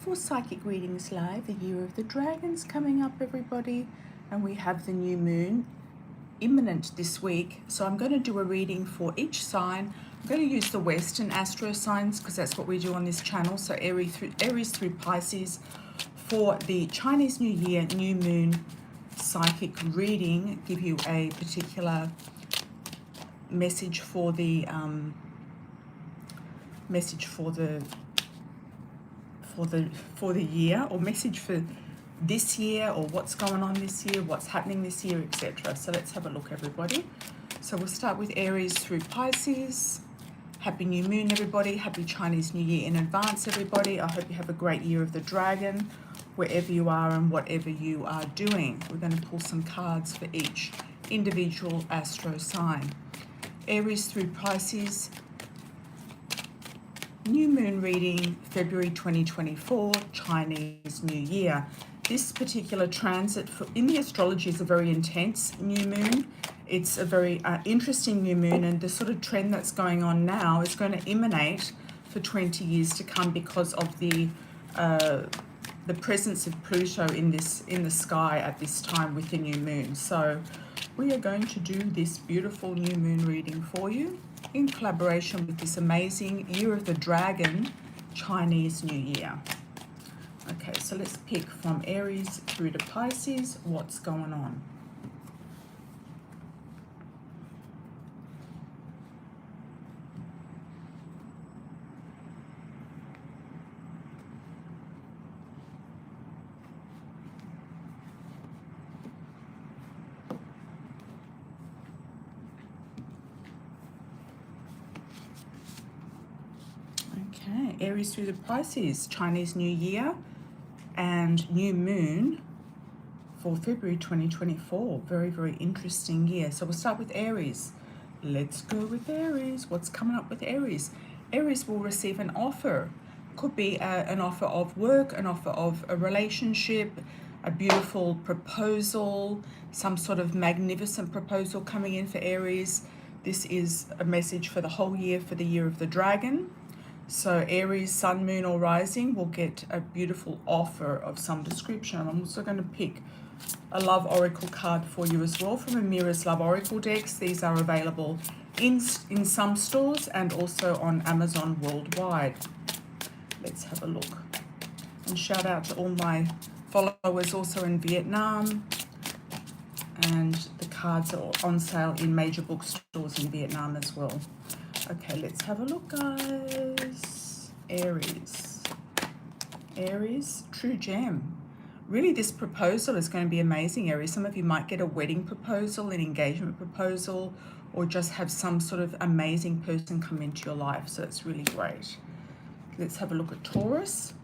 for psychic readings live. The year of the dragon's coming up, everybody, and we have the new moon imminent this week. So I'm going to do a reading for each sign. I'm going to use the Western astro signs because that's what we do on this channel. So Aries through Pisces for the Chinese New Year new moon psychic reading. Give you a particular message for the for the year, or message for this year, or what's going on this year, what's happening this year, etc. So let's have a look, everybody. So we'll start with Aries through Pisces. Happy new moon, everybody. Happy Chinese New Year in advance, everybody. I hope you have a great year of the dragon wherever you are and whatever you are doing. We're going to pull some cards for each individual astro sign. Aries through Pisces, new moon reading, February 2024, Chinese New Year. This particular transit in the astrology is a very intense new moon. It's a very interesting new moon, and the sort of trend that's going on now is going to emanate for 20 years to come because of the presence of Pluto in the sky at this time with the new moon. So we are going to do this beautiful new moon reading for you in collaboration with this amazing Year of the Dragon Chinese New Year. Okay, so let's pick from Aries through to Pisces what's going on. Okay, Aries through the Pisces, Chinese New Year and new moon for February 2024. Very, very interesting year. So we'll start with Aries. Let's go with Aries. What's coming up with Aries? Aries will receive an offer. Could be an offer of work, an offer of a relationship, a beautiful proposal, some sort of magnificent proposal coming in for Aries. This is a message for the whole year, for the Year of the Dragon. So Aries, Sun, Moon or Rising will get a beautiful offer of some description. I'm also going to pick a Love Oracle card for you as well from Amira's Love Oracle decks. These are available in some stores and also on Amazon worldwide. Let's have a look. And shout out to all my followers also in Vietnam. And the cards are on sale in major bookstores in Vietnam as well. Okay, let's have a look, guys. Aries. Aries, true gem. Really, this proposal is going to be amazing, Aries. Some of you might get a wedding proposal, an engagement proposal, or just have some sort of amazing person come into your life. So it's really great. Let's have a look at Taurus.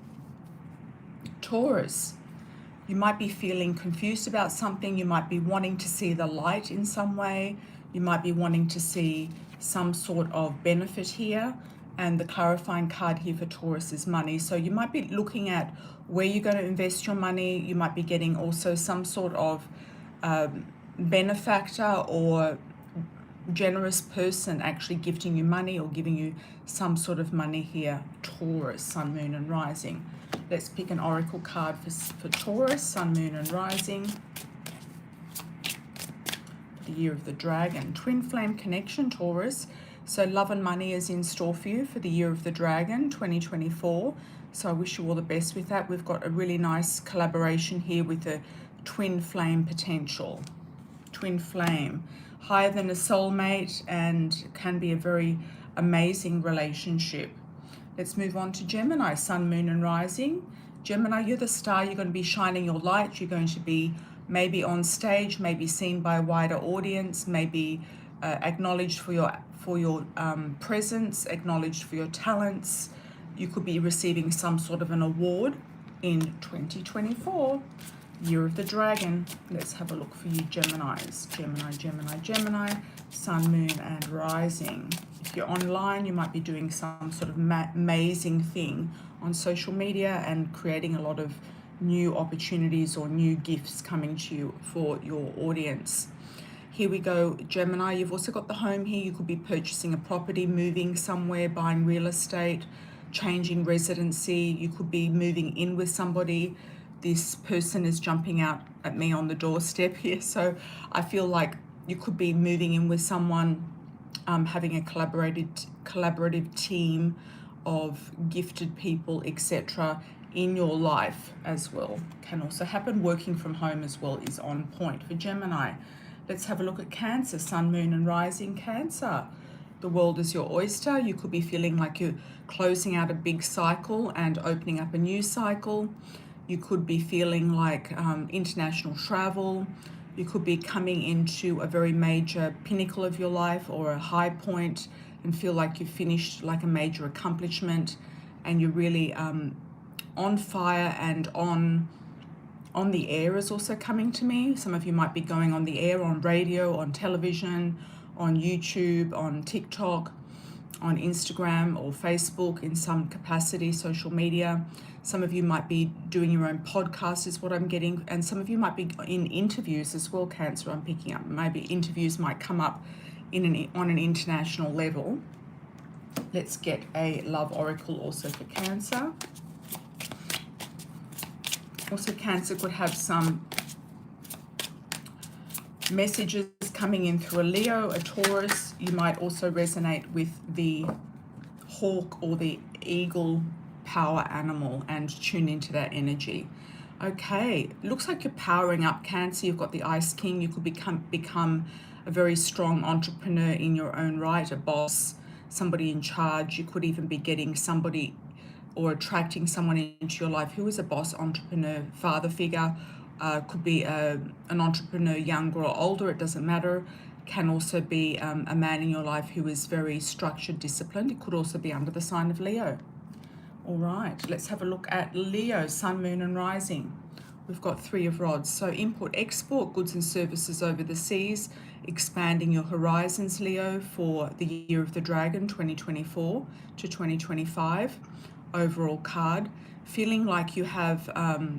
Taurus, you might be feeling confused about something. You might be wanting to see the light in some way. You might be wanting to see some sort of benefit here, and the clarifying card here for Taurus is money. So you might be looking at where you're going to invest your money. You might be getting also some sort of benefactor or generous person actually gifting you money or giving you some sort of money here. Taurus, Sun, Moon and Rising. Let's pick an oracle card for Taurus, Sun, Moon and Rising. The Year of the Dragon. Twin flame connection, Taurus. So love and money is in store for you for the Year of the Dragon 2024. So I wish you all the best with that. We've got a really nice collaboration here with the twin flame potential. Twin flame. Higher than a soulmate and can be a very amazing relationship. Let's move on to Gemini, Sun, Moon and Rising. Gemini, you're the star. You're going to be shining your light. You're going to be maybe on stage, maybe seen by a wider audience, maybe acknowledged for your presence, acknowledged for your talents. You could be receiving some sort of an award in 2024, Year of the Dragon. Let's have a look for you, Geminis. Gemini, Gemini, Gemini, Sun, Moon and Rising. If you're online, you might be doing some sort of amazing thing on social media and creating a lot of new opportunities or new gifts coming to you for your audience. Here we go, Gemini. You've also got the home here. You could be purchasing a property, moving somewhere, buying real estate, changing residency. You could be moving in with somebody. This person is jumping out at me on the doorstep here. So I feel like you could be moving in with someone, having a collaborative team of gifted people, etc. in your life as well. Can also happen. Working from home as well is on point for Gemini. Let's have a look at Cancer, Sun, Moon and Rising. Cancer. The world is your oyster. You could be feeling like you're closing out a big cycle and opening up a new cycle. You could be feeling like international travel. You could be coming into a very major pinnacle of your life or a high point and feel like you've finished like a major accomplishment and you're really on fire and on the air is also coming to me. Some of you might be going on the air, on radio, on television, on YouTube, on TikTok, on Instagram or Facebook in some capacity, social media. Some of you might be doing your own podcast is what I'm getting. And some of you might be in interviews as well, Cancer, I'm picking up. Maybe interviews might come up on an international level. Let's get a love oracle also for Cancer. Also, Cancer could have some messages coming in through a Leo, a Taurus. You might also resonate with the hawk or the eagle power animal and tune into that energy. Okay, looks like you're powering up, Cancer. You've got the Ice King. You could become a very strong entrepreneur in your own right, a boss, somebody in charge. You could even be getting somebody or attracting someone into your life who is a boss, entrepreneur, father figure. Could be an entrepreneur, younger or older, it doesn't matter. Can also be a man in your life who is very structured, disciplined. It could also be under the sign of Leo. All right, let's have a look at Leo, Sun, Moon and Rising. We've got 3 of Rods. So import, export, goods and services over the seas, expanding your horizons, Leo, for the year of the dragon, 2024 to 2025. Overall card, feeling like you have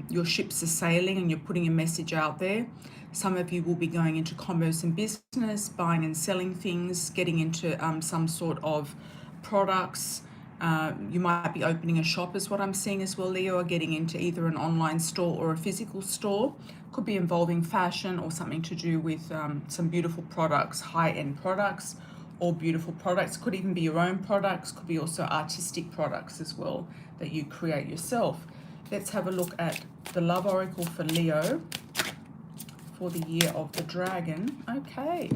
your ships are sailing and you're putting a message out there. Some of you will be going into commerce and business, buying and selling things, getting into some sort of products. You might be opening a shop is what I'm seeing as well, Leo, or getting into either an online store or a physical store. Could be involving fashion or something to do with some beautiful products, high-end products or beautiful products. Could even be your own products, could be also artistic products as well that you create yourself. Let's have a look at the love oracle for Leo for the year of the dragon. Okay,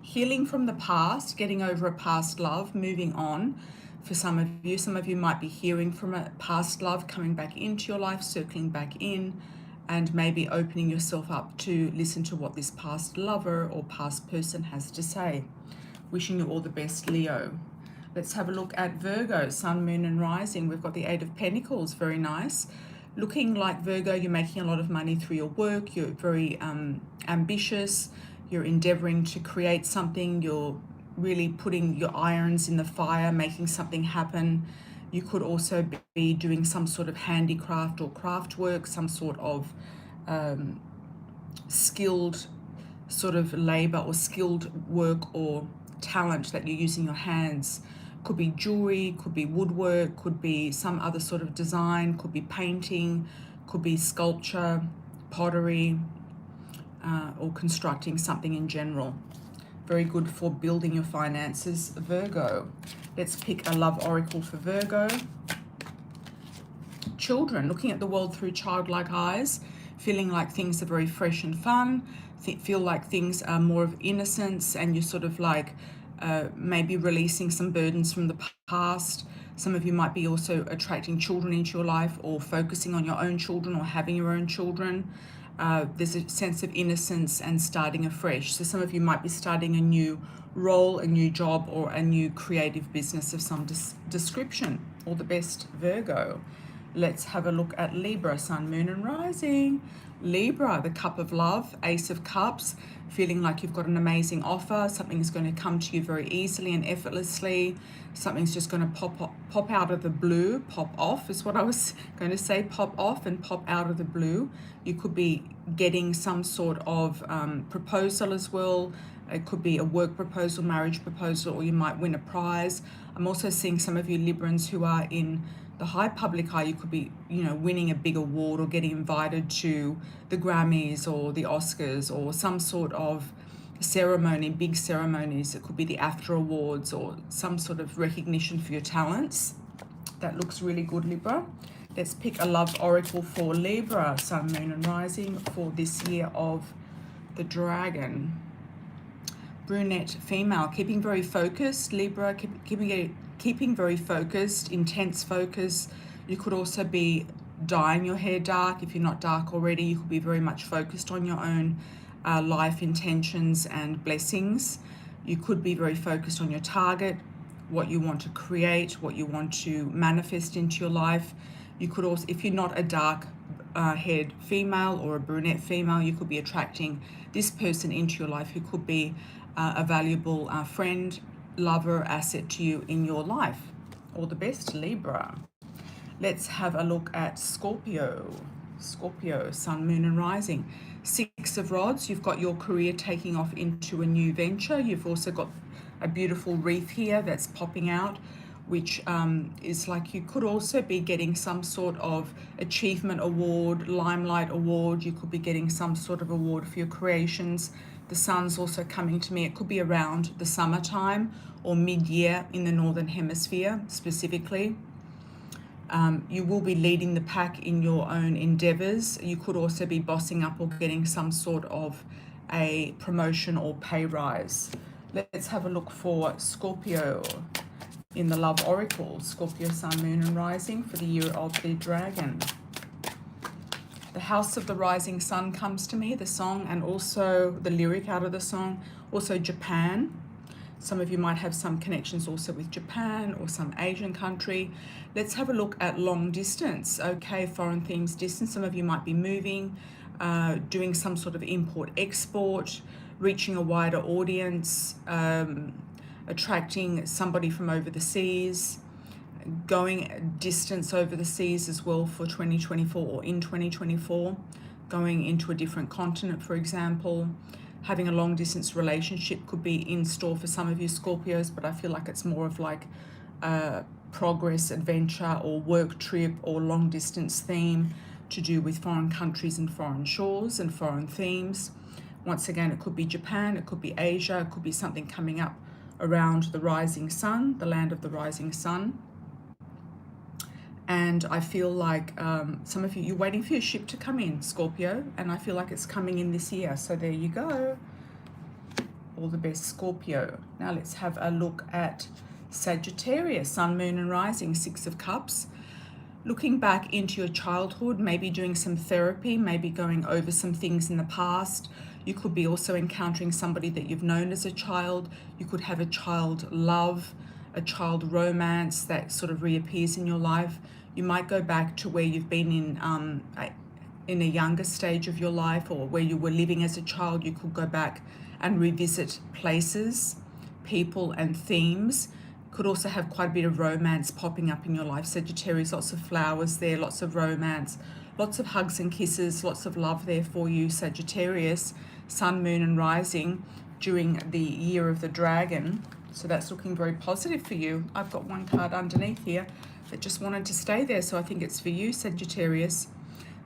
healing from the past, getting over a past love, moving on. For some of you might be hearing from a past love, coming back into your life, circling back in, and maybe opening yourself up to listen to what this past lover or past person has to say. Wishing you all the best, Leo. Let's have a look at Virgo, Sun, Moon and Rising. We've got the 8 of Pentacles, very nice. Looking like Virgo, you're making a lot of money through your work. You're very ambitious. You're endeavoring to create something. You're really putting your irons in the fire, making something happen. You could also be doing some sort of handicraft or craft work, some sort of skilled sort of labor or skilled work or talent that you're using your hands. Could be jewelry, could be woodwork, could be some other sort of design, could be painting, could be sculpture, pottery, or constructing something in general. Very good for building your finances, Virgo. Let's pick a love oracle for Virgo. Children, looking at the world through childlike eyes, feeling like things are very fresh and fun, feel like things are more of innocence, and you're sort of like maybe releasing some burdens from the past. Some of you might be also attracting children into your life or focusing on your own children or having your own children. There's a sense of innocence and starting afresh. So some of you might be starting a new role, a new job, or a new creative business of some description. All the best, Virgo. Let's have a look at Libra, Sun, Moon and Rising. Libra, the Cup of Love, Ace of Cups, feeling like you've got an amazing offer. Something's going to come to you very easily and effortlessly. Something's just going to pop out of the blue. Pop off is what I was going to say. Pop off and pop out of the blue. You could be getting some sort of proposal as well. It could be a work proposal, marriage proposal, or you might win a prize. I'm also seeing some of you Librans who are in the high public eye, you could be, you know, winning a big award or getting invited to the Grammys or the Oscars or some sort of ceremony, big ceremonies. It could be the AFTRA Awards or some sort of recognition for your talents. That looks really good, Libra. Let's pick a love oracle for Libra, Sun, Moon and Rising for this year of the Dragon. Brunette female, keeping very focused. Libra, keeping very focused, intense focus. You could also be dyeing your hair dark. If you're not dark already, you could be very much focused on your own life intentions and blessings. You could be very focused on your target, what you want to create, what you want to manifest into your life. You could also, if you're not a dark haired female or a brunette female, you could be attracting this person into your life who could be a valuable friend, lover, asset to you in your life. All the best, Libra. Let's have a look at Scorpio. Scorpio, Sun, Moon and Rising. Six of Rods, you've got your career taking off into a new venture. You've also got a beautiful wreath here that's popping out, which is like you could also be getting some sort of achievement award, limelight award. You could be getting some sort of award for your creations. The sun's also coming to me. It could be around the summertime or mid-year in the Northern Hemisphere specifically. You will be leading the pack in your own endeavors. You could also be bossing up or getting some sort of a promotion or pay rise. Let's have a look for Scorpio in the Love Oracle. Scorpio, Sun, Moon and Rising for the year of the Dragon. The House of the Rising Sun comes to me, the song, and also the lyric out of the song. Also Japan. Some of you might have some connections also with Japan or some Asian country. Let's have a look at long distance. Okay, foreign themes, distance. Some of you might be moving, doing some sort of import-export, reaching a wider audience, attracting somebody from over the seas, going distance over the seas as well for 2024 or in 2024, going into a different continent, for example. Having a long distance relationship could be in store for some of you Scorpios, but I feel like it's more of like a progress, adventure or work trip or long distance theme to do with foreign countries and foreign shores and foreign themes. Once again, it could be Japan, it could be Asia, it could be something coming up around the rising sun, the land of the rising sun. And I feel like some of you, you're waiting for your ship to come in, Scorpio, and I feel like it's coming in this year. So there you go. All the best, Scorpio. Now let's have a look at Sagittarius, Sun, Moon and Rising, Six of Cups. Looking back into your childhood, maybe doing some therapy, maybe going over some things in the past. You could be also encountering somebody that you've known as a child. You could have a child love, a child romance that sort of reappears in your life. You might go back to where you've been in a younger stage of your life, or where you were living as a child. You could go back and revisit places, people and themes. Could also have quite a bit of romance popping up in your life. Sagittarius, lots of flowers there, lots of romance, lots of hugs and kisses, lots of love there for you, Sagittarius, Sun, Moon and Rising during the year of the Dragon. So that's looking very positive for you. I've got one card underneath here that just wanted to stay there, so I think it's for you, Sagittarius.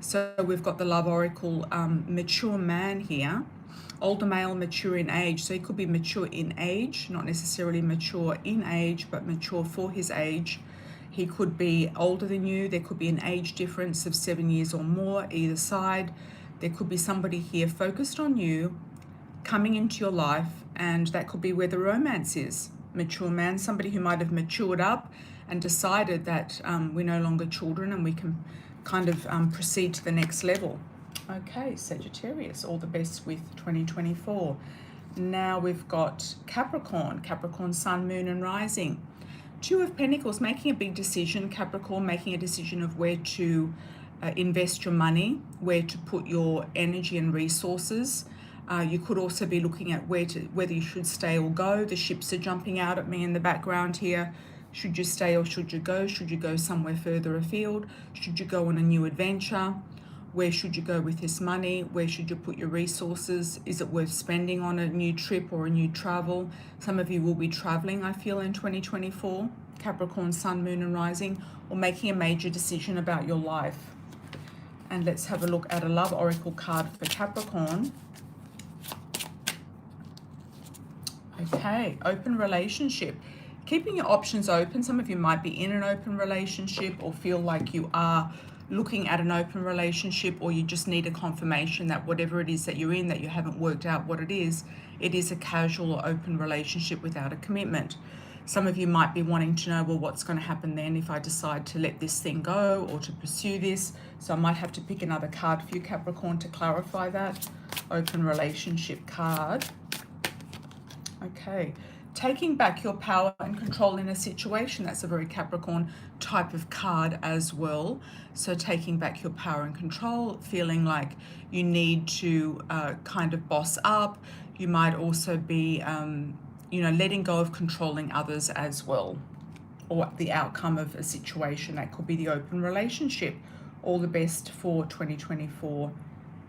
So we've got the Love Oracle, mature man here. Older male, mature in age. So he could be mature in age, not necessarily mature in age, but mature for his age. He could be older than you. There could be an age difference of 7 years or more either side. There could be somebody here focused on you, coming into your life, and that could be where the romance is. Mature man, somebody who might have matured up and decided that we're no longer children and we can kind of proceed to the next level. Okay, Sagittarius, all the best with 2024. Now we've got Capricorn, Capricorn, Sun, Moon and Rising. Two of Pentacles, making a big decision, Capricorn, making a decision of where to invest your money, where to put your energy and resources. You could also be looking at whether you should stay or go. The ships are jumping out at me in the background here. Should you stay or should you go? Should you go somewhere further afield? Should you go on a new adventure? Where should you go with this money? Where should you put your resources? Is it worth spending on a new trip or a new travel? Some of you will be traveling, I feel, in 2024. Capricorn, Sun, Moon and Rising, or making a major decision about your life. And let's have a look at a love oracle card for Capricorn. Okay, open relationship. Keeping your options open. Some of you might be in an open relationship or feel like you are looking at an open relationship, or you just need a confirmation that whatever it is that you're in, that you haven't worked out what it is a casual or open relationship without a commitment. Some of you might be wanting to know, well, what's going to happen then if I decide to let this thing go or to pursue this? So I might have to pick another card for you, Capricorn, to clarify that. Open relationship card. Okay, taking back your power and control in a situation. That's a very Capricorn type of card as well. So taking back your power and control, feeling like you need to kind of boss up. You might also be, letting go of controlling others as well, or the outcome of a situation. That could be the open relationship. All the best for 2024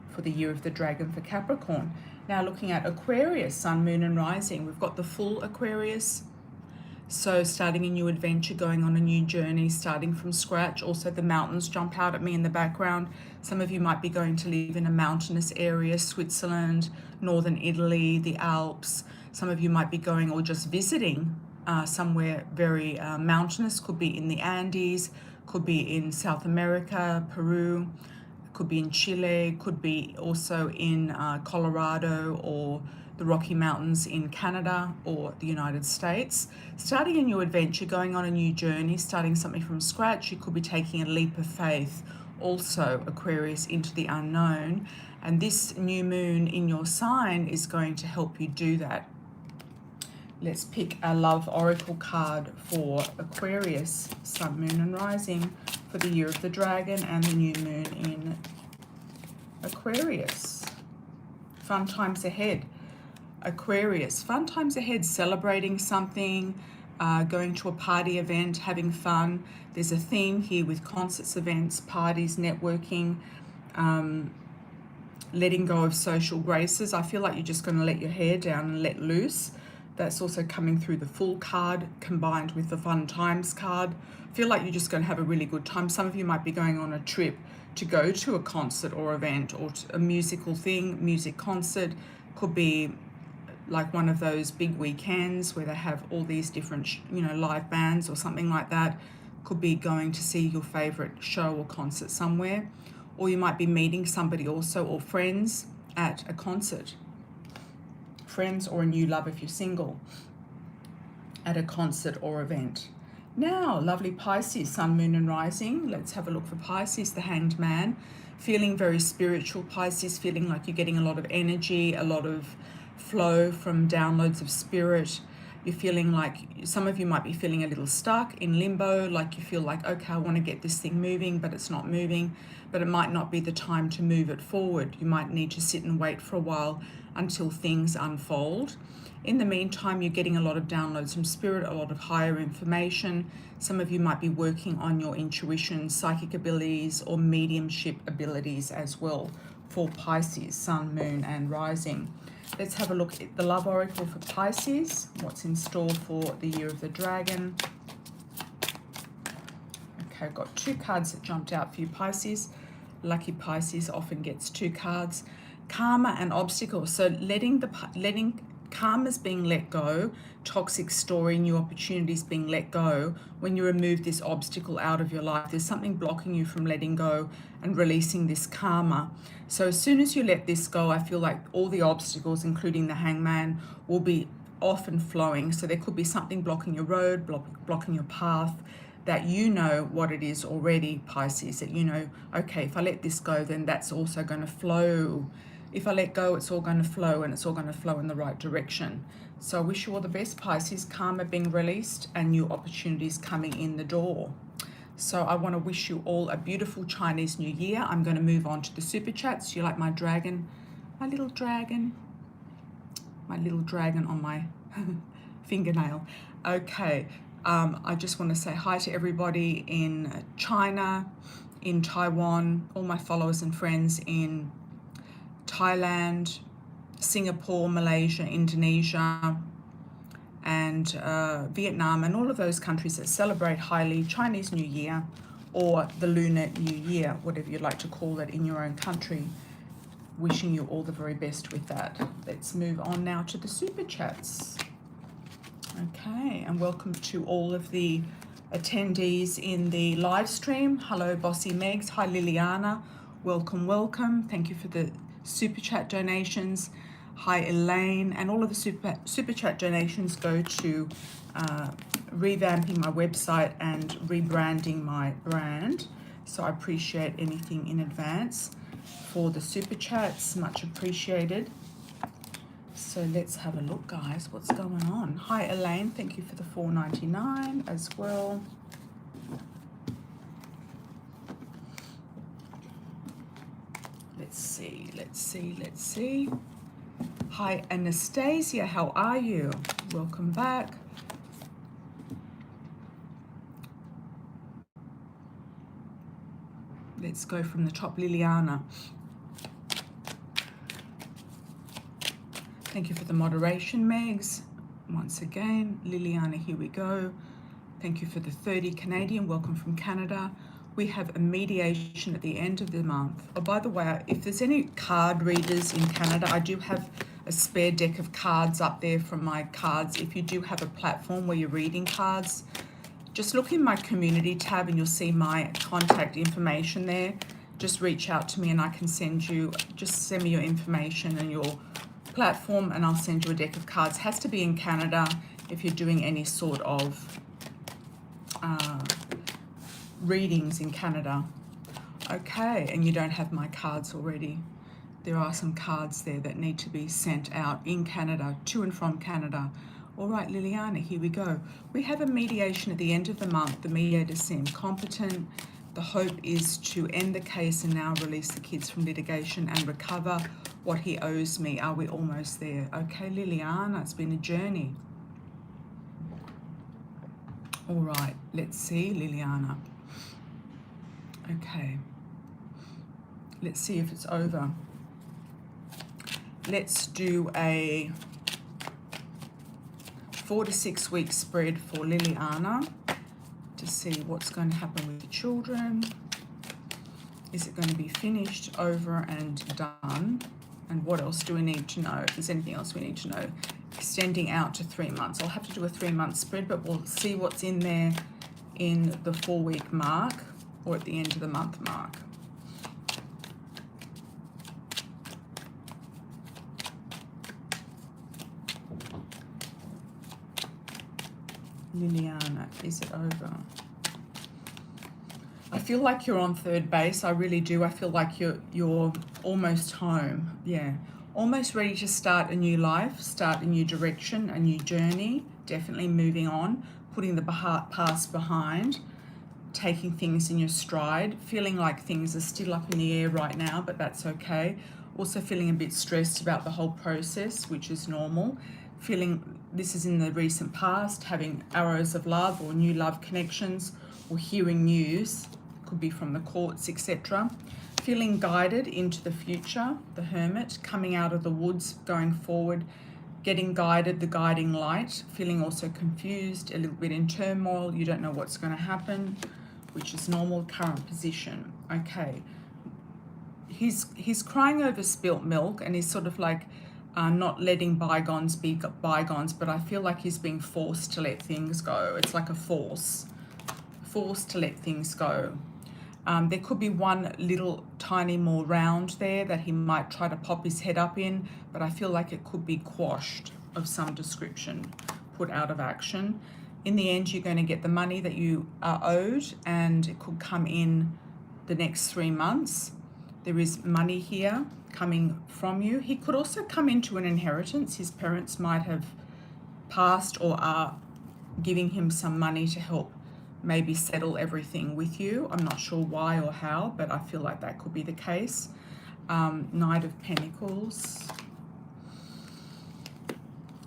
for the year of the dragon for Capricorn. Now looking at Aquarius, Sun, Moon and Rising, we've got the full Aquarius. So starting a new adventure, going on a new journey, starting from scratch. Also the mountains jump out at me in the background. Some of you might be going to live in a mountainous area, Switzerland, northern Italy, the Alps. Some of you might be going or just visiting somewhere very mountainous. Could be in the Andes, could be in South America, Peru, could be in Chile, could be also in Colorado or the Rocky Mountains in Canada or the United States. Starting a new adventure, going on a new journey, starting something from scratch. You could be taking a leap of faith, also Aquarius, into the unknown. And this new moon in your sign is going to help you do that. Let's pick a love oracle card for Aquarius, Sun, Moon and Rising for the year of the dragon and the new moon in Aquarius. Fun times ahead. Aquarius, fun times ahead, celebrating something, going to a party event, having fun. There's a theme here with concerts, events, parties, networking, letting go of social graces. I feel like you're just going to let your hair down and let loose. That's also coming through the full card combined with the fun times card. I feel like you're just going to have a really good time. Some of you might be going on a trip to go to a concert or event or a musical thing, music concert. Could be like one of those big weekends where they have all these different, live bands or something like that. Could be going to see your favorite show or concert somewhere. Or you might be meeting somebody also, or friends at a concert. Friends or a new love if you're single at a concert or event. Now, lovely Pisces, Sun, Moon and Rising. Let's have a look for Pisces, the Hanged Man. Feeling very spiritual, Pisces, feeling like you're getting a lot of energy, a lot of flow from downloads of spirit. You're feeling like, some of you might be feeling a little stuck in limbo, like you feel like, okay, I want to get this thing moving, but it's not moving, but it might not be the time to move it forward. You might need to sit and wait for a while until things unfold. In the meantime, you're getting a lot of downloads from spirit, a lot of higher information. Some of you might be working on your intuition, psychic abilities, or mediumship abilities as well for Pisces, Sun, Moon, and Rising. Let's have a look at the love oracle for Pisces. What's in store for the year of the dragon? Okay, I've got two cards that jumped out for you, Pisces. Lucky Pisces often gets two cards. Karma and obstacles. So letting karma's being let go, toxic story, new opportunities being let go. When you remove this obstacle out of your life, there's something blocking you from letting go and releasing this karma. So as soon as you let this go, I feel like all the obstacles, including the hangman, will be off and flowing. So there could be something blocking your road, blocking your path, that you know what it is already, Pisces, that you know, okay, if I let this go, then that's also going to flow. If I let go, it's all going to flow, and it's all going to flow in the right direction. So I wish you all the best, Pisces. Karma being released and new opportunities coming in the door. So I want to wish you all a beautiful Chinese New Year. I'm going to move on to the super chats. You like my dragon? My little dragon on my fingernail. Okay. I just want to say hi to everybody in China, in Taiwan, all my followers and friends in Thailand, Singapore, Malaysia, Indonesia, and Vietnam, and all of those countries that celebrate highly Chinese New Year or the Lunar New Year, whatever you'd like to call it in your own country. Wishing you all the very best with that. Let's move on now to the super chats. Okay, and welcome to all of the attendees in the live stream. Hello, Bossy Megs. Hi, Liliana. Welcome, welcome. Thank you for the super chat donations. Hi, Elaine. And all of the super chat donations go to revamping my website and rebranding my brand. So I appreciate anything in advance for the super chats. Much appreciated. So let's have a look, guys. What's going on? Hi, Elaine. Thank you for the $4.99 as well. Let's see, let's see, let's see. Hi, Anastasia. How are you? Welcome back. Let's go from the top. Liliana. Thank you for the moderation, Megs. Once again, Liliana, here we go. Thank you for the 30 Canadian. Welcome from Canada. We have a mediation at the end of the month. Oh, by the way, if there's any card readers in Canada, I do have a spare deck of cards up there from my cards. If you do have a platform where you're reading cards, just look in my community tab and you'll see my contact information there. Just reach out to me and I can send you, just send me your information and your platform and I'll send you a deck of cards. Has to be in Canada if you're doing any sort of readings in Canada. Okay, and you don't have my cards already. There are some cards there that need to be sent out in Canada, to and from Canada. All right, Liliana, here we go. We have a mediation at the end of the month. The mediator seemed competent. The hope is to end the case and now release the kids from litigation and recover what he owes me. Are we almost there? Okay, Liliana, it's been a journey. All right, let's see, Liliana. Okay, let's see if it's over. Let's do a 4 to 6 week spread for Liliana to see what's going to happen with the children. Is it going to be finished, over and done? And what else do we need to know? If there's anything else we need to know. Extending out to 3 months. I'll have to do a 3-month spread, but we'll see what's in there in the 4-week mark or at the end of the month mark. Liliana, is it over? I feel like you're on third base. I really do. I feel like you're almost home. Yeah. Almost ready to start a new life, start a new direction, a new journey. Definitely moving on, putting the past behind, taking things in your stride, feeling like things are still up in the air right now, but that's okay. Also feeling a bit stressed about the whole process, which is normal. Feeling this is in the recent past, having arrows of love or new love connections or hearing news, could be from the courts, etc. Feeling guided into the future, the Hermit, coming out of the woods, going forward, getting guided, the guiding light. Feeling also confused, a little bit in turmoil, you don't know what's going to happen, which is normal, current position. Okay, he's crying over spilt milk and he's sort of like not letting bygones be bygones, but I feel like he's being forced to let things go. It's like a forced to let things go. There could be one little tiny more round there that he might try to pop his head up in, but I feel like it could be quashed of some description, put out of action. In the end, you're going to get the money that you are owed, and it could come in the next 3 months. There is money here coming from you. He could also come into an inheritance. His parents might have passed or are giving him some money to help maybe settle everything with you. I'm not sure why or how, but I feel like that could be the case. Knight of Pentacles.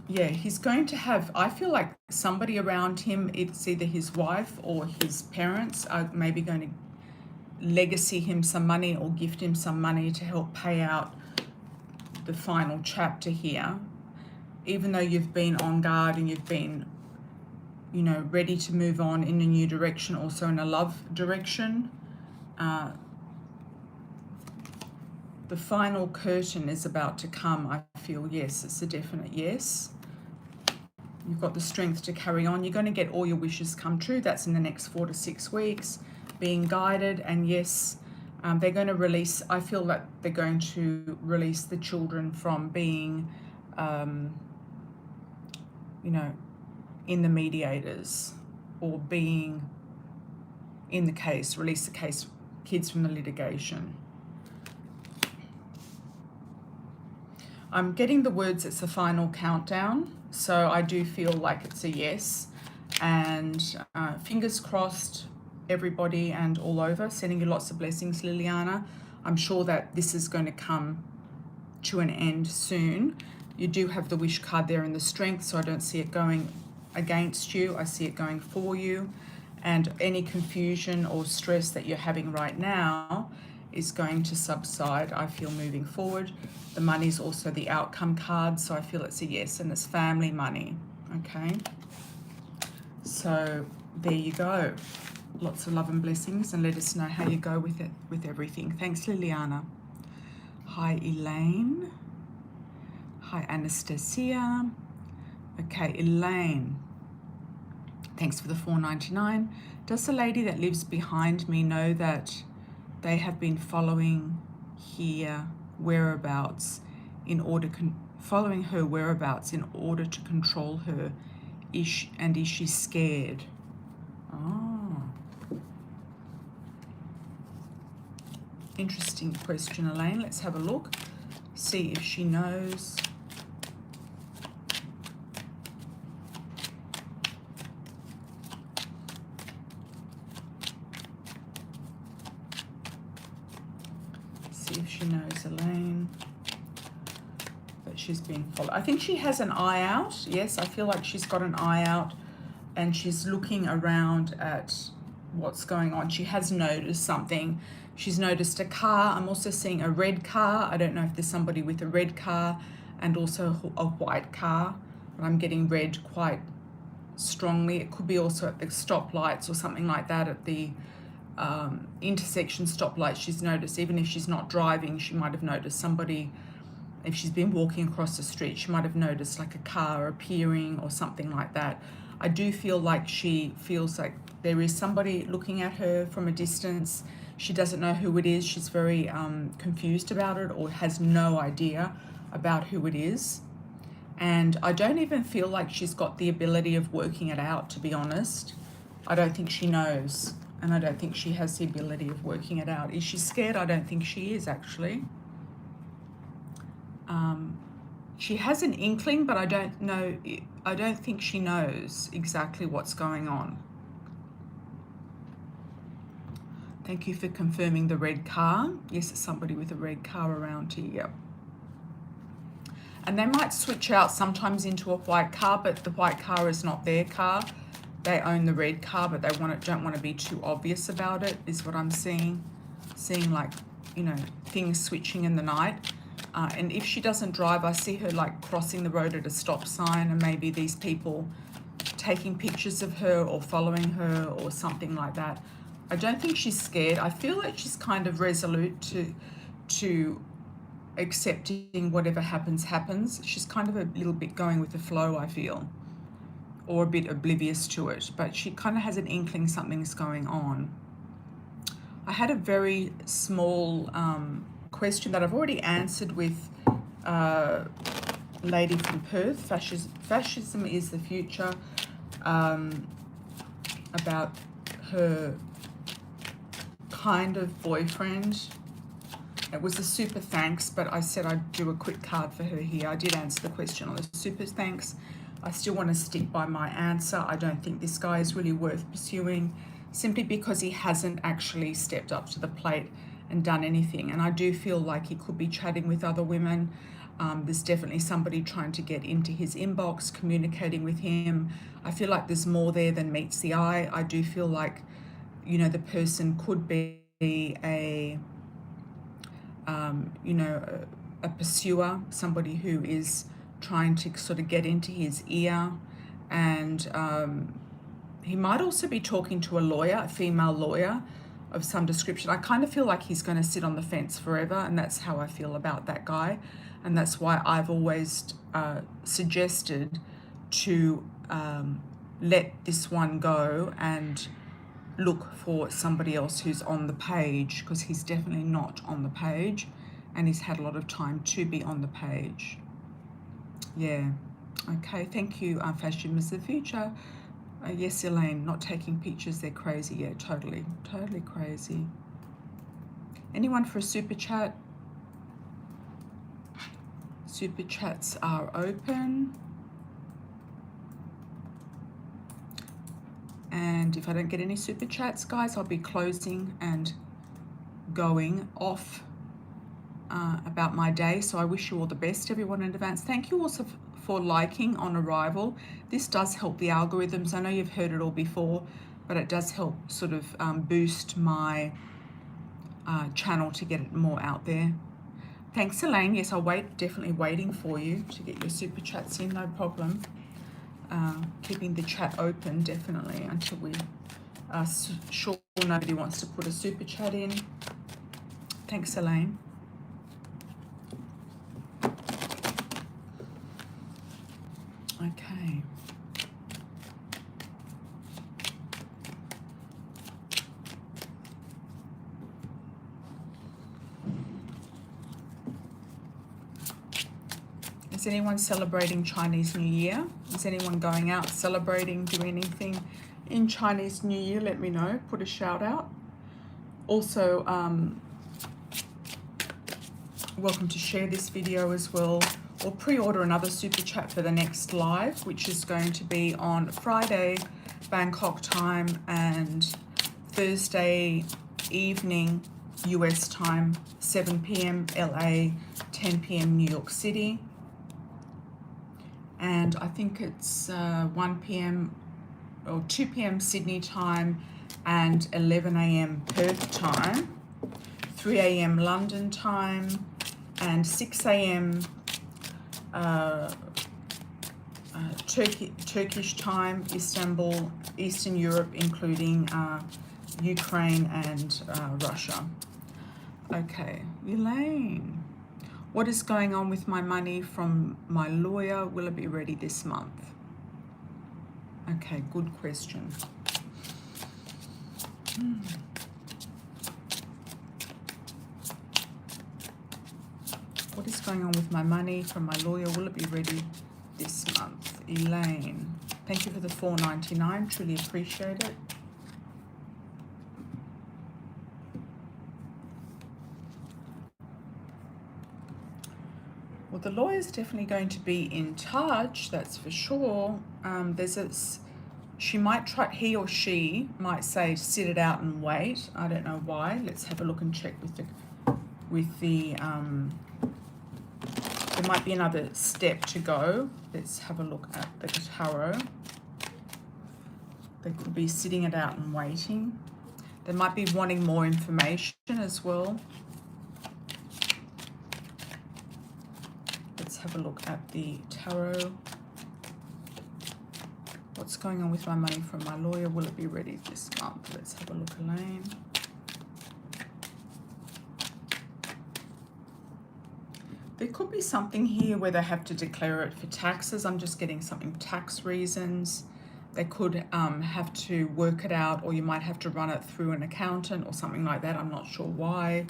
Yeah, he's going to have, I feel like somebody around him, it's either his wife or his parents, are maybe going to legacy him some money or gift him some money to help pay out the final chapter here. even though you've been on guard and you've been, you know, ready to move on in a new direction, also in a love direction, the final curtain is about to come, I feel. Yes, it's a definite yes. You've got the strength to carry on. You're going to get all your wishes come true. That's in the next 4 to 6 weeks, being guided. And yes, they're going to release, I feel that they're going to release the children from being, you know, in the mediators, or being in the case, release the case, kids from the litigation. I'm getting the words, it's the final countdown. So I do feel like it's a yes. And fingers crossed, everybody, and all over. Sending you lots of blessings, Liliana. I'm sure that this is going to come to an end soon. You do have the wish card there in the strength, so I don't see it going against you. I see it going for you. And any confusion or stress that you're having right now is going to subside, I feel, moving forward. The money is also the outcome card, so I feel it's a yes, and it's family money, okay? So there you go. Lots of love and blessings, and let us know how you go with it, with everything. Thanks, Liliana. Hi, Elaine. Hi, Anastasia. Okay, Elaine. Thanks for the $4.99. Does the lady that lives behind me know that they have been following here whereabouts in order following her whereabouts in order to control her? Is she scared? Oh, interesting question, Elaine. Let's have a look, see if she knows. See if she knows, Elaine, that she's being followed. I think she has an eye out. Yes, I feel like she's got an eye out and she's looking around at what's going on. She has noticed something. She's noticed a car. I'm also seeing a red car. I don't know if there's somebody with a red car and also a white car, but I'm getting red quite strongly. It could be also at the stoplights or something like that, at the intersection stoplight. She's noticed, even if she's not driving, she might have noticed somebody. If she's been walking across the street, she might have noticed like a car appearing or something like that. I do feel like she feels like there is somebody looking at her from a distance. She doesn't know who it is. She's very confused about it, or has no idea about who it is. And I don't even feel like she's got the ability of working it out, to be honest. I don't think she knows. And I don't think she has the ability of working it out. Is she scared? I don't think she is, actually. She has an inkling, but I don't know. I don't think she knows exactly what's going on. Thank you for confirming the red car. Yes, it's somebody with a red car around here. Yep. And they might switch out sometimes into a white car, but the white car is not their car. They own the red car, but they don't want to be too obvious about it, is what I'm seeing. Seeing, like, you know, things switching in the night. And if she doesn't drive, I see her like crossing the road at a stop sign, and maybe these people taking pictures of her or following her or something like that. I don't think she's scared. I feel like she's kind of resolute to accepting whatever happens. She's kind of a little bit going with the flow, I feel, or a bit oblivious to it, but she kind of has an inkling something's going on. I had a very small question that I've already answered with lady from Perth. Fascism is the future, about her kind of boyfriend. It was a super thanks, but I said I'd do a quick card for her here. I did answer the question on the super thanks. I still want to stick by my answer. I don't think this guy is really worth pursuing, simply because he hasn't actually stepped up to the plate and done anything. And I do feel like he could be chatting with other women. There's definitely somebody trying to get into his inbox, communicating with him. I feel like there's more there than meets the eye. I do feel like, you know, the person could be a you know, a pursuer, somebody who is trying to sort of get into his ear. And he might also be talking to a lawyer, a female lawyer of some description. I kind of feel like he's going to sit on the fence forever, and that's how I feel about that guy. And that's why I've always suggested to let this one go and look for somebody else who's on the page, because he's definitely not on the page, and he's had a lot of time to be on the page. Yeah. Okay, thank you. Fashion is the future. Yes, Elaine, not taking pictures, they're crazy. Yeah, totally crazy. Anyone for a super chat? Super chats are open. And if I don't get any super chats, guys, I'll be closing and going off about my day. So I wish you all the best, everyone, in advance. Thank you also for liking on arrival. This does help the algorithms. I know you've heard it all before, but it does help sort of boost my channel to get it more out there. Thanks, Elaine. Yes, I'll wait, definitely waiting for you to get your super chats in, no problem. Keeping the chat open, definitely, until we are sure nobody wants to put a super chat in. Thanks, Elaine. Okay. Is anyone celebrating Chinese New Year? Is anyone going out celebrating, doing anything in Chinese New Year? Let me know. Put a shout out. Also, welcome to share this video as well, or pre-order another super chat for the next live, which is going to be on Friday Bangkok time and Thursday evening US time, 7 p.m. LA, 10 p.m. New York City. And I think it's 1 p.m. or 2 p.m. Sydney time and 11 a.m. Perth time, 3 a.m. London time, and 6 a.m. Turkish time, Istanbul, Eastern Europe, including Ukraine and Russia. Okay, Elaine. What is going on with my money from my lawyer? Will it be ready this month? Okay, good question. What is going on with my money from my lawyer? Will it be ready this month? Elaine, thank you for the $4.99. Truly appreciate it. Well, the lawyer's definitely going to be in touch, that's for sure. She might try, he or she might say, sit it out and wait. I don't know why. Let's have a look and check with the there might be another step to go. Let's have a look at the tarot. They could be sitting it out and waiting. They might be wanting more information as well. Let's have a look at the tarot. What's going on with my money from my lawyer? Will it be ready this month? Let's have a look, Elaine. There could be something here where they have to declare it for taxes. I'm just getting something tax reasons. They could have to work it out, or you might have to run it through an accountant or something like that. I'm not sure why.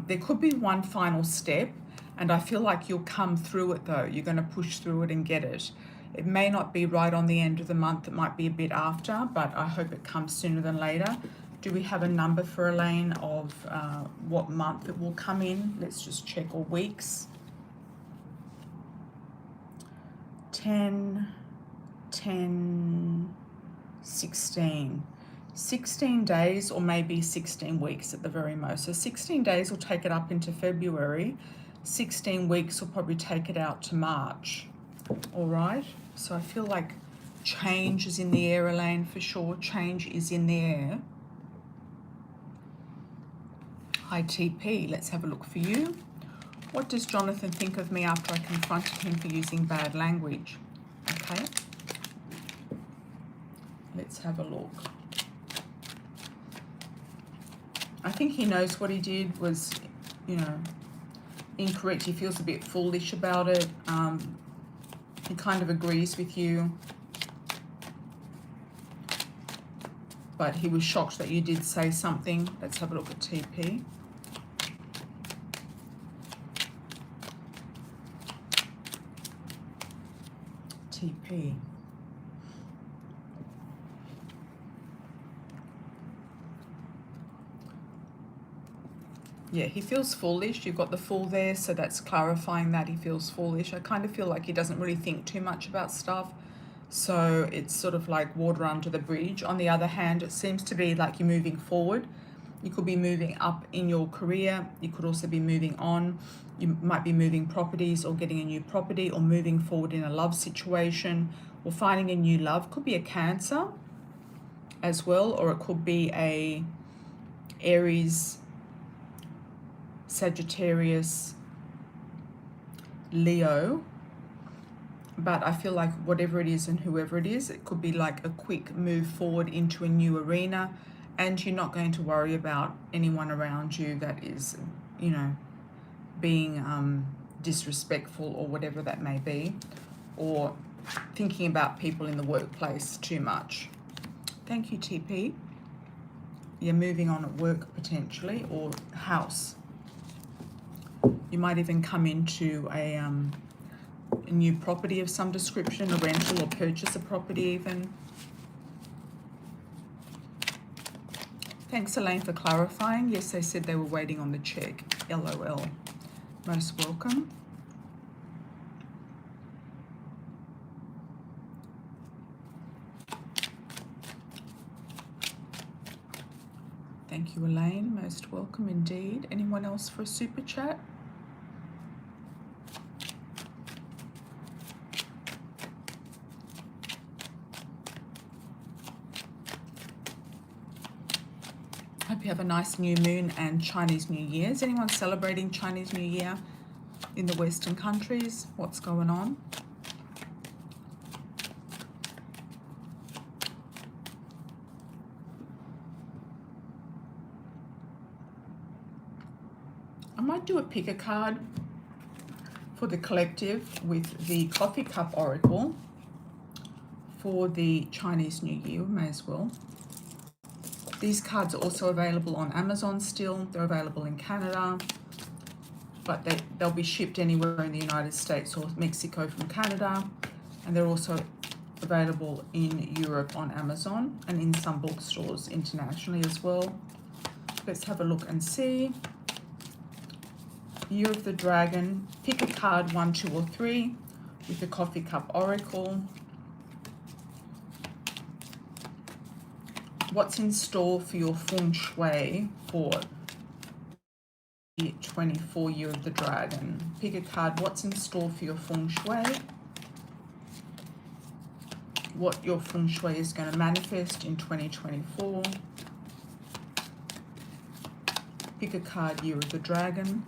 There could be one final step, and I feel like you'll come through it though. You're going to push through it and get it. It may not be right on the end of the month. It might be a bit after, but I hope it comes sooner than later. Do we have a number for Elaine of what month it will come in? Let's just check, or weeks. 10, 10, 16. 16 days, or maybe 16 weeks at the very most. So 16 days will take it up into February. 16 weeks will probably take it out to March. All right. So I feel like change is in the air, Elaine, for sure. Change is in the air. ITP, let's have a look for you. What does Jonathan think of me after I confronted him for using bad language? Okay. Let's have a look. I think he knows what he did was, you know, incorrect. He feels a bit foolish about it. He kind of agrees with you. But he was shocked that you did say something. Let's have a look at TP. TP. Yeah, he feels foolish. You've got the Fool there, so that's clarifying that he feels foolish. I kind of feel like he doesn't really think too much about stuff. So it's sort of like water under the bridge. On the other hand, it seems to be like you're moving forward. You could be moving up in your career. You could also be moving on. You might be moving properties or getting a new property or moving forward in a love situation or finding a new love. Could be a Cancer as well, or it could be a Aries, Sagittarius, Leo. But I feel like whatever it is and whoever it is, it could be like a quick move forward into a new arena, and you're not going to worry about anyone around you that is, you know, being disrespectful or whatever that may be, or thinking about people in the workplace too much. Thank you, TP. You're moving on at work potentially, or house. You might even come into a new property of some description, a rental or purchase a property even. Thanks, Elaine, for clarifying. Yes, they said they were waiting on the check. LOL. Most welcome. Thank you, Elaine. Most welcome indeed. Anyone else for a super chat? Hope you have a nice new moon and Chinese New Year. Is anyone celebrating Chinese New Year in the Western countries? What's going on? I might do a pick a card for the collective with the Coffee Cup Oracle for the Chinese New Year. May as well. These cards are also available on Amazon still. They're available in Canada, but they'll be shipped anywhere in the United States or Mexico from Canada. And they're also available in Europe on Amazon and in some bookstores internationally as well. Let's have a look and see. Year of the Dragon. Pick a card 1, 2, or 3 with the Coffee Cup Oracle. What's in store for your feng shui for the 24 Year of the Dragon? Pick a card. What's in store for your feng shui? What your feng shui is going to manifest in 2024. Pick a card. Year of the Dragon.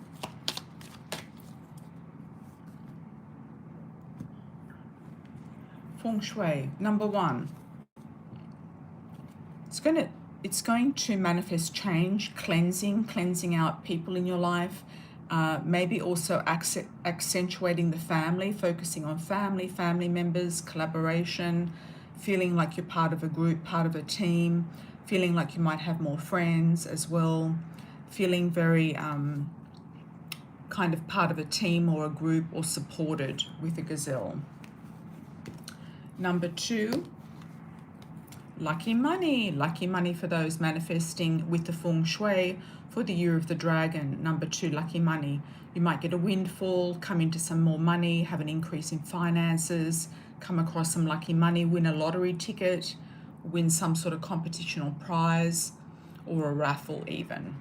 Feng shui. Number 1. It's going to manifest change, cleansing out people in your life, maybe also accentuating the family, focusing on family members, collaboration, feeling like you're part of a group, part of a team, feeling like you might have more friends as well, feeling very kind of part of a team or a group or supported with a gazelle. Number 2. Lucky money for those manifesting with the feng shui for the Year of the Dragon. Number 2, lucky money. You might get a windfall, come into some more money, have an increase in finances, come across some lucky money, win a lottery ticket, win some sort of competition or prize, or a raffle even.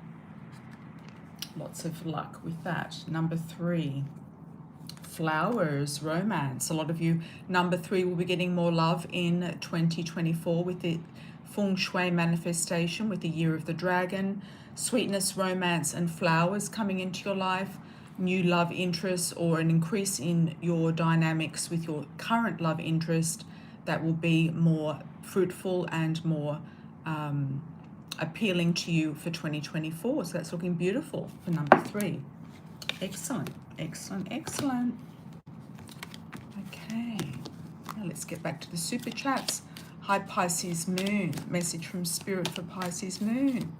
Lots of luck with that. Number 3. Flowers, romance. A lot of you, number 3, will be getting more love in 2024 with the feng shui manifestation with the Year of the Dragon. Sweetness, romance, and flowers coming into your life. new love interest or an increase in your dynamics with your current love interest that will be more fruitful and more appealing to you for 2024. So that's looking beautiful for number 3. Excellent, excellent, excellent. Okay, now let's get back to the super chats. Hi Pisces Moon, message from Spirit for Pisces Moon.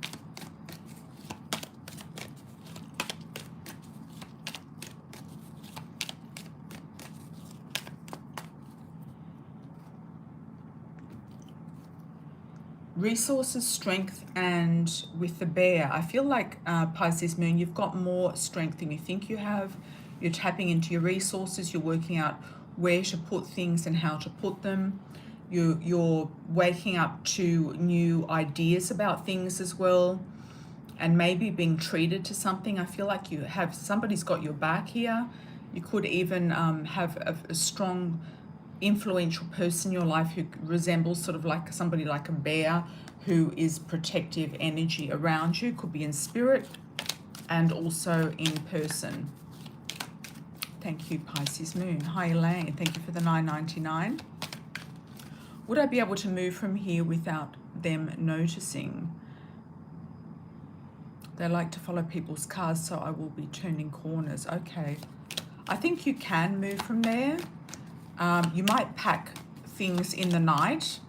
Resources, strength, and with the bear, I feel like Pisces Moon, you've got more strength than you think you have. You're tapping into your resources. You're working out where to put things and how to put them. You're waking up to new ideas about things as well, and maybe being treated to something. I feel like you have, somebody's got your back here. You could even have a strong influential person in your life who resembles sort of like somebody like a bear, who is protective energy around you. Could be in spirit and also in person. Thank you, Pisces Moon. Hi Elaine, thank you for the $9.99. Would I be able to move from here without them noticing? They like to follow people's cars, so I will be turning corners. Okay, I think you can move from there. You might pack things in the night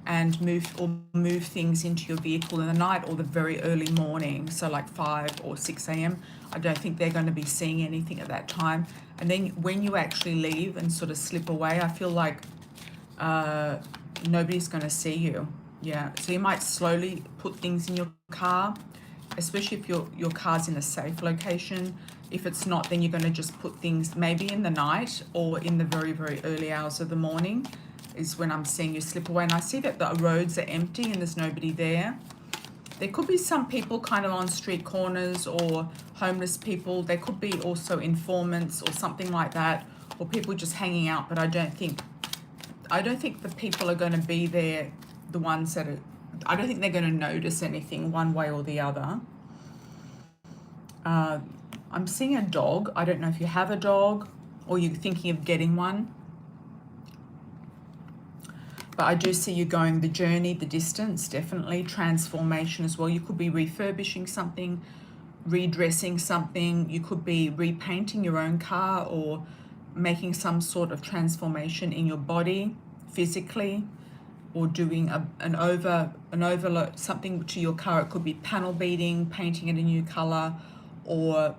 and move things into your vehicle in the night or the very early morning, so like 5 or 6 a.m. I don't think they're going to be seeing anything at that time. And then when you actually leave and sort of slip away, I feel like nobody's going to see you. Yeah, so you might slowly put things in your car, especially if your car's in a safe location. If it's not, then you're going to just put things maybe in the night or in the very, very early hours of the morning is when I'm seeing you slip away. And I see that the roads are empty and there's nobody there. There could be some people kind of on street corners or homeless people. There could be also informants or something like that, or people just hanging out. But I don't think the people are going to be there, the ones that are, I don't think they're going to notice anything one way or the other. I'm seeing a dog. I don't know if you have a dog or you're thinking of getting one. But I do see you going the journey, the distance, definitely. Transformation as well. You could be refurbishing something, redressing something. You could be repainting your own car or making some sort of transformation in your body physically, or doing an overload, something to your car. It could be panel beating, painting it a new color, or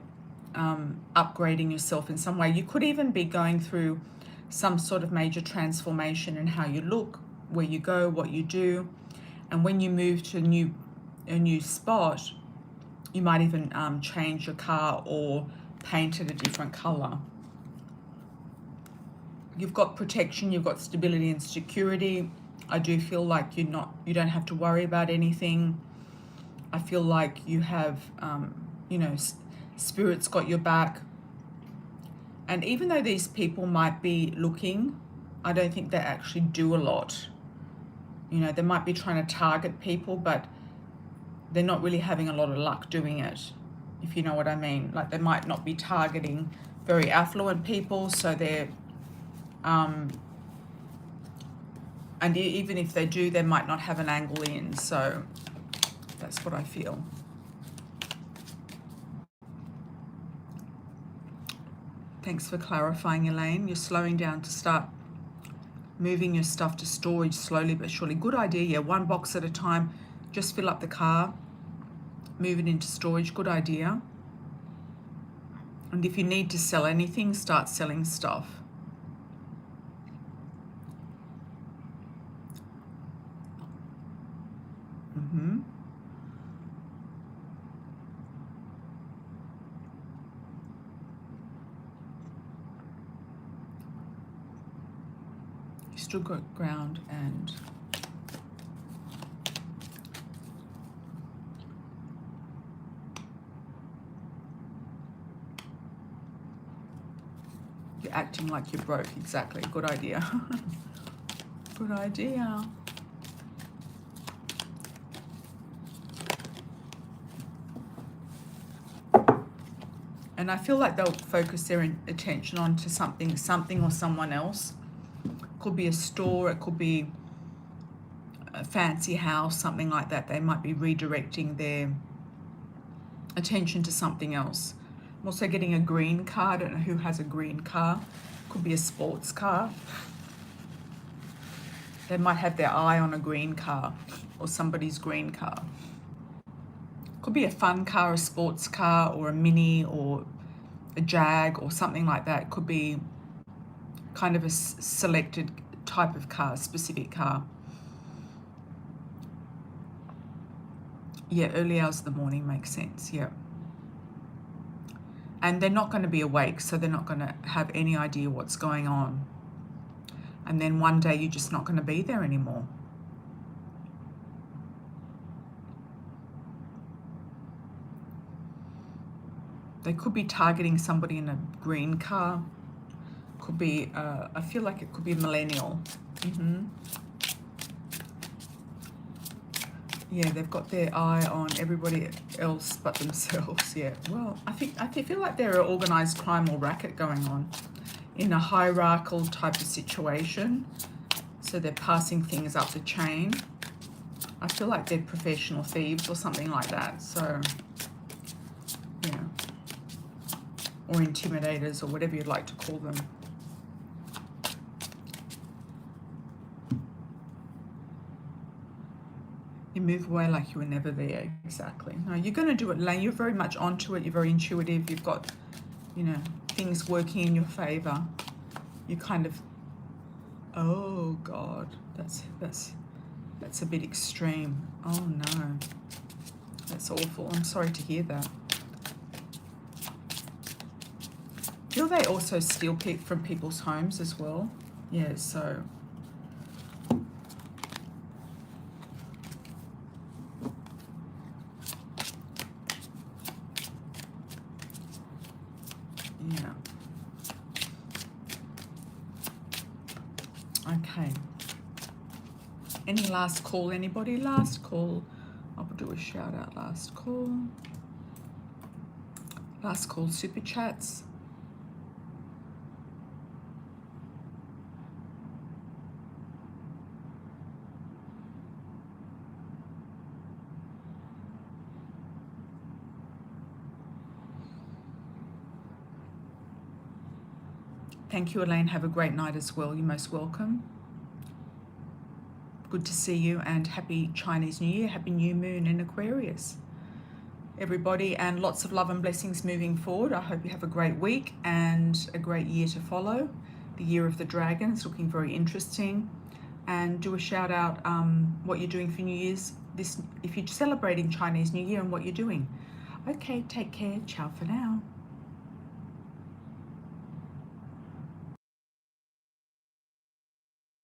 upgrading yourself in some way. You could even be going through some sort of major transformation in how you look, where you go, what you do. And when you move to a new spot, you might even change your car or paint it a different color. You've got protection, you've got stability and security. I do feel like you don't have to worry about anything. I feel like you have, Spirit's got your back. And even though these people might be looking, I don't think they actually do a lot. You know, they might be trying to target people, but they're not really having a lot of luck doing it, if you know what I mean. Like, they might not be targeting very affluent people, so they're, and even if they do, they might not have an angle in. So that's what I feel. Thanks for clarifying, Elaine. You're slowing down to start moving your stuff to storage slowly but surely. Good idea. Yeah, one box at a time. Just fill up the car, move it into storage. Good idea. And if you need to sell anything, start selling stuff. You still got ground and you're acting like you're broke. Exactly. Good idea. Good idea. And I feel like they'll focus their attention onto something or someone else. Could be a store, it could be a fancy house, something like that. They might be redirecting their attention to something else. I'm also getting a green car. I don't know who has a green car. Could be a sports car. They might have their eye on a green car or somebody's green car. Could be a fun car, a sports car, or a Mini, or a Jag, or something like that. Could be kind of a selected type of car, specific car. Yeah, early hours of the morning makes sense, yeah. And they're not going to be awake, so they're not going to have any idea what's going on. And then one day you're just not going to be there anymore. They could be targeting somebody in a green car. Could be, I feel like it could be a millennial. Yeah, they've got their eye on everybody else but themselves. Yeah, well, I feel like they're an organized crime or racket going on in a hierarchical type of situation. So they're passing things up the chain. I feel like they're professional thieves or something like that. So, yeah. Or intimidators, or whatever you'd like to call them. You move away like you were never there. Exactly. No, you're going to do it, Lane. You're very much onto it. You're very intuitive. You've got, you know, things working in your favor. You kind of, oh God, that's a bit extreme. Oh no, that's awful. I'm sorry to hear that. Feel they also steal from people's homes as well. Yeah, so. Yeah. Okay. Any last call, anybody? Last call. I'll do a shout out. Last call. Last call, super chats. Thank you, Elaine. Have a great night as well. You're most welcome. Good to see you, and happy Chinese New Year. Happy new moon in Aquarius, everybody, and lots of love and blessings moving forward. I hope you have a great week and a great year to follow. The year of the dragon is looking very interesting. And do a shout out what you're doing for New Year's, if you're celebrating Chinese New Year, and what you're doing. Okay, take care. Ciao for now.